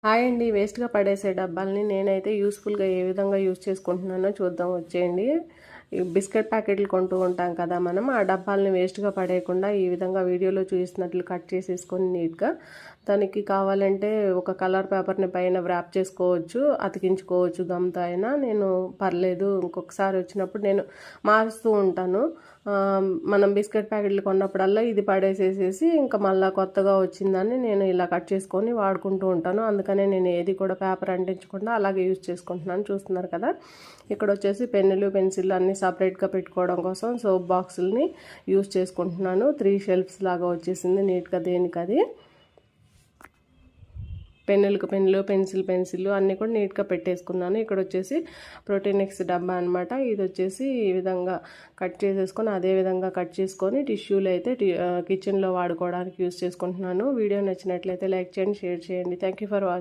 Hi అండి. వేస్ట్‌గా పడేసే డబ్బాల్ని నేనైతే యూస్‌ఫుల్‌గా ఏ విధంగా యూజ్ చేసుకుంటున్నానో చూద్దాం వచ్చేయండి. ఈ బిస్కెట్ ప్యాకెట్లు కొంటూ ఉంటాం కదా మనం. ఆ డబ్బాల్ని వేస్ట్‌గా పడేయకుండా ఈ విధంగా వీడియోలో చూపిస్తున్నట్లు కట్ చేసేసుకొని నీట్‌గా దానికి కావాలంటే ఒక కలర్ పేపర్‌ని పైన వ్రాప్ చేసుకోవచ్చు, అతికించుకోవచ్చు గమ్‌తో అయినా. నేను పర్లేదు ఇంకొకసారి వచ్చినప్పుడు నేను మారుస్తూ ఉంటాను. మనం బిస్కెట్ ప్యాకెట్లు కొన్నప్పుడల్లా ఇది పడేసేసేసి ఇంకా మళ్ళీ కొత్తగా వచ్చిందని నేను ఇలా కట్ చేసుకొని వాడుకుంటూ ఉంటాను. అందుకనే నేను ఏది కూడా పేపర్ అంటించకుండా అలాగే యూజ్ చేసుకుంటున్నాను. చూస్తున్నారు కదా, ఇక్కడ వచ్చేసి పెన్నులు పెన్సిళ్ళు అన్నీ సపరేట్గా పెట్టుకోవడం కోసం సోప్ బాక్సుల్ని యూజ్ చేసుకుంటున్నాను. 3 షెల్ఫ్స్ లాగా వచ్చేసింది నీట్గా. దేనికి అది పెన్నులకు పెన్నులు, పెన్సిల్ అన్నీ కూడా నీట్గా పెట్టేసుకున్నాను. ఇక్కడ వచ్చేసి ప్రోటీనెక్స్ డబ్బా అనమాట. ఇది వచ్చేసి ఈ విధంగా కట్ చేసేసుకొని అదే విధంగా కట్ చేసుకొని టిష్యూలు అయితే కిచెన్లో వాడుకోవడానికి యూజ్ చేసుకుంటున్నాను. వీడియో నచ్చినట్లయితే లైక్ చేయండి, షేర్ చేయండి. Thank you for watching.